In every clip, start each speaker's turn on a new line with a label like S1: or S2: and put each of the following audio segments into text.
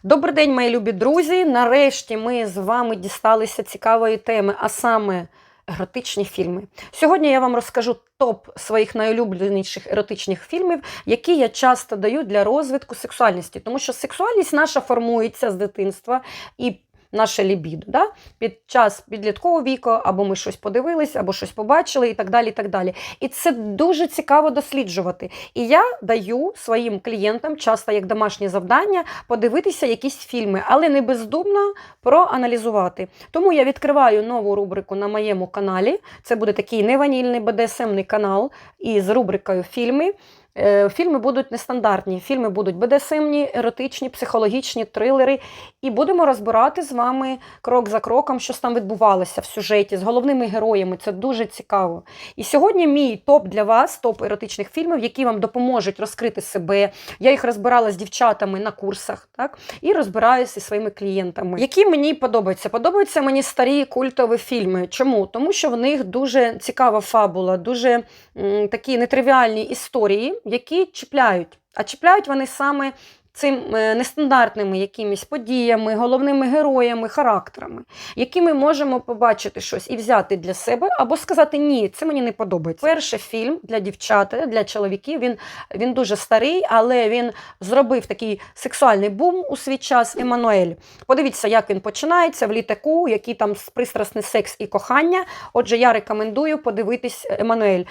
S1: Добрий день, мої любі друзі! Нарешті ми з вами дісталися цікавої теми, а саме еротичні фільми. Сьогодні я вам розкажу топ своїх найулюбленіших еротичних фільмів, які я часто даю для розвитку сексуальності. Тому що сексуальність наша формується з дитинства і наше лібідо, да? Під час підліткового віку, або ми щось подивились, або щось побачили і так далі, і так далі. І це дуже цікаво досліджувати. І я даю своїм клієнтам часто як домашнє завдання подивитися якісь фільми, але не бездумно проаналізувати. Тому я відкриваю нову рубрику на моєму каналі. Це буде такий неванільний БДСМний канал із рубрикою «Фільми». Фільми будуть нестандартні, фільми будуть БДСМні, еротичні, психологічні, трилери. І будемо розбирати з вами крок за кроком, що там відбувалося в сюжеті, з головними героями. Це дуже цікаво. І сьогодні мій топ для вас, топ еротичних фільмів, які вам допоможуть розкрити себе. Я їх розбирала з дівчатами на курсах, так? І розбираюся зі своїми клієнтами. Які мені подобаються? Подобаються мені старі культові фільми. Чому? Тому що в них дуже цікава фабула, дуже такі нетривіальні історії, які чіпляють. А чіпляють вони саме цим нестандартними якимись подіями, головними героями, характерами, які ми можемо побачити щось і взяти для себе, або сказати, ні, це мені не подобається. Перший фільм для дівчат, для чоловіків, він дуже старий, але він зробив такий сексуальний бум у свій час, Еммануель. Подивіться, як він починається в літаку, який там пристрасний секс і кохання. Отже, я рекомендую подивитись Еммануель.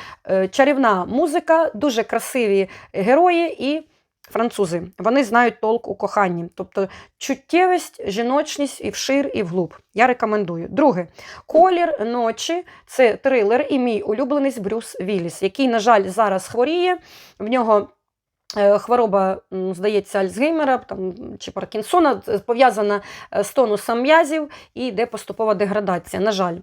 S1: Чарівна музика, дуже красиві герої і французи. Вони знають толк у коханні. Тобто чуттєвість, жіночність і вшир, і вглуб. Я рекомендую. Друге. «Колір ночі» – це трилер і мій улюбленець Брюс Вілліс, який, на жаль, зараз хворіє. В нього хвороба, здається, Альцгеймера там, чи Паркінсона, пов'язана з тонусом м'язів і йде поступова деградація. На жаль,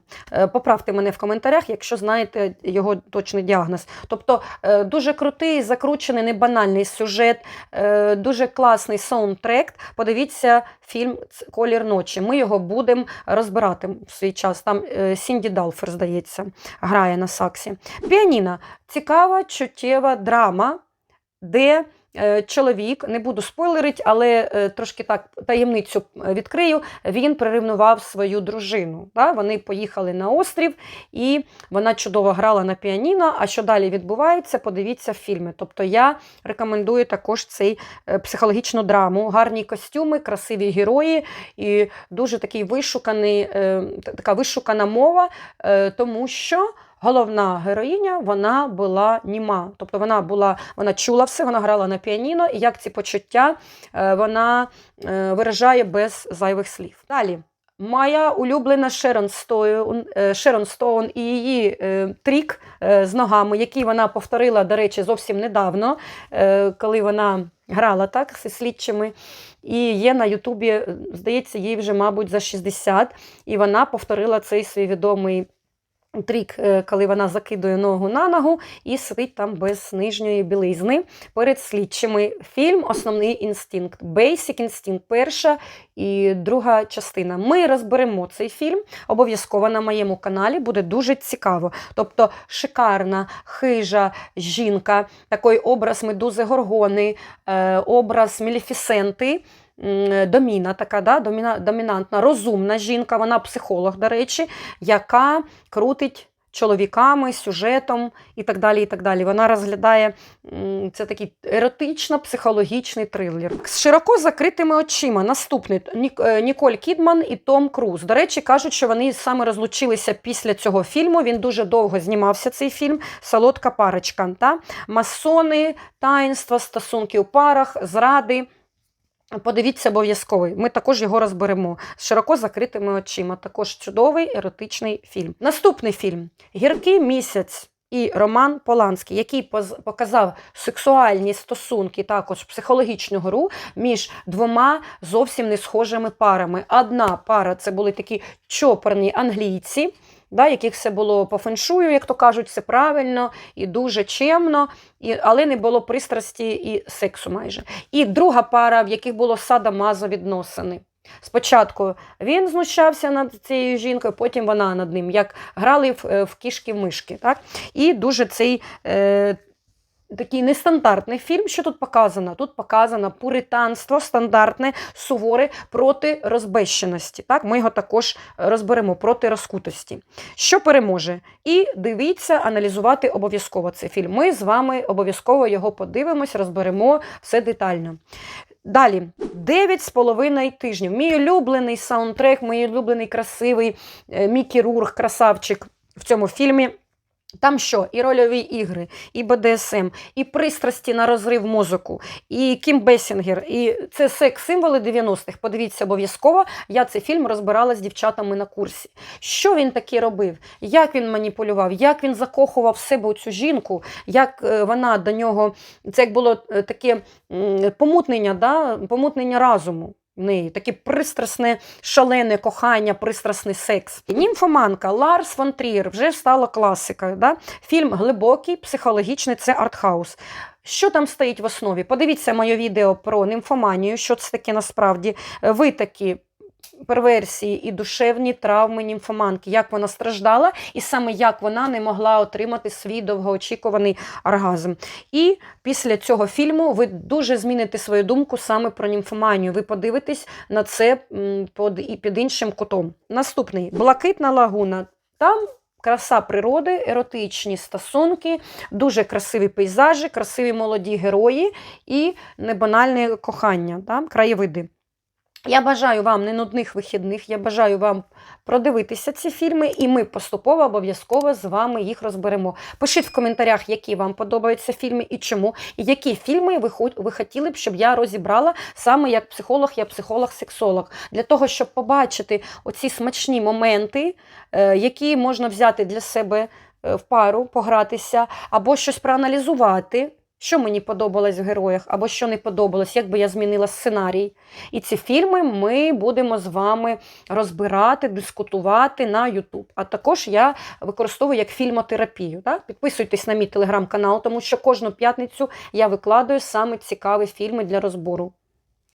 S1: поправте мене в коментарях, якщо знаєте його точний діагноз. Тобто дуже крутий, закручений, небанальний сюжет, дуже класний саундтрек. Подивіться фільм «Колір ночі». Ми його будемо розбирати в свій час. Там Сінді Далфер, здається, грає на саксі. «Піаніно» – цікава, чуттєва драма, де чоловік, не буду спойлерити, але трошки так таємницю відкрию, він приревнував свою дружину. Да? Вони поїхали на острів, і вона чудово грала на піаніно, а що далі відбувається, подивіться в фільмі. Тобто я рекомендую також цей психологічну драму. Гарні костюми, красиві герої і дуже такий така вишукана мова, тому що головна героїня, вона була німа. Тобто вона чула все, вона грала на піаніно, і як ці почуття вона виражає без зайвих слів. Далі. Моя улюблена Шерон Стоун і її трік з ногами, який вона повторила, до речі, зовсім недавно, коли вона грала так зі слідчими. І є на Ютубі, здається, їй вже, мабуть, за 60. І вона повторила цей свій відомий трік, коли вона закидує ногу на ногу і сидить там без нижньої білизни перед слідчими. Фільм «Основний інстинкт». Basic Instinct. Перша і друга частина. Ми розберемо цей фільм. Обов'язково на моєму каналі. Буде дуже цікаво. Тобто шикарна, хижа жінка, такий образ Медузи Горгони, образ Малефісенти, Доміна така, да? Домінантна, розумна жінка, вона психолог, до речі, яка крутить чоловіками, сюжетом і так далі, і так далі. Вона розглядає, це такий еротично-психологічний трилер. З широко закритими очима. Наступний Ніколь Кідман і Том Круз. До речі, кажуть, що вони саме розлучилися після цього фільму. Він дуже довго знімався, цей фільм. Солодка парочка. Та? Масони, таїнства, стосунки у парах, зради. Подивіться обов'язково. Ми також його розберемо. З широко закритими очима. Також чудовий еротичний фільм. Наступний фільм. «Гіркий місяць» і Роман Поланський, який показав сексуальні стосунки, також психологічну гру між двома зовсім не схожими парами. Одна пара – це були такі чопорні англійці, да, яких все було по феншую, як то кажуть, все правильно і дуже чемно, але не було пристрасті і сексу майже. І друга пара, в яких було садомазо відносини. Спочатку він знущався над цією жінкою, потім вона над ним, як грали в кішки-мишки. Так? І дуже цей такий нестандартний фільм. Що тут показано? Тут показано пуританство стандартне, суворе проти розбещеності. Так? Ми його також розберемо проти розкутості. Що переможе? І дивіться, аналізувати обов'язково цей фільм. Ми з вами обов'язково його подивимось, розберемо все детально. Далі, 9,5 тижнів. Мій улюблений саундтрек, мій улюблений красивий Мікі Рурк, красавчик в цьому фільмі. Там що? І рольові ігри, і БДСМ, і пристрасті на розрив мозку, і Кім Бесінгер, і це секс-символи 90-х. Подивіться обов'язково, я цей фільм розбирала з дівчатами на курсі. Що він таке робив? Як він маніпулював? Як він закохував в себе у цю жінку? Як вона до нього, це як було таке помутнення, да? Помутнення разуму. В неї таке пристрасне, шалене кохання, пристрасний секс. Німфоманка Ларс фон Трієр вже стала класикою. Да? Фільм глибокий, психологічний, це артхаус. Що там стоїть в основі? Подивіться моє відео про німфоманію, що це таке насправді. Ви такі перверсії і душевні травми німфоманки, як вона страждала і саме як вона не могла отримати свій довгоочікуваний оргазм. І після цього фільму ви дуже зміните свою думку саме про німфоманію. Ви подивитесь на це під іншим кутом. Наступний. Блакитна лагуна. Там краса природи, еротичні стосунки, дуже красиві пейзажі, красиві молоді герої і небанальне кохання, да? Краєвиди. Я бажаю вам ненудних вихідних, я бажаю вам продивитися ці фільми, і ми поступово обов'язково з вами їх розберемо. Пишіть в коментарях, які вам подобаються фільми і чому, і які фільми ви хотіли б, щоб я розібрала саме як психолог, я психолог-сексолог. Для того, щоб побачити оці смачні моменти, які можна взяти для себе в пару, погратися, або щось проаналізувати, що мені подобалось в героях, або що не подобалось, як би я змінила сценарій. І ці фільми ми будемо з вами розбирати, дискутувати на YouTube. А також я використовую як фільмотерапію. Так? Підписуйтесь на мій телеграм-канал, тому що кожну п'ятницю я викладаю саме цікаві фільми для розбору.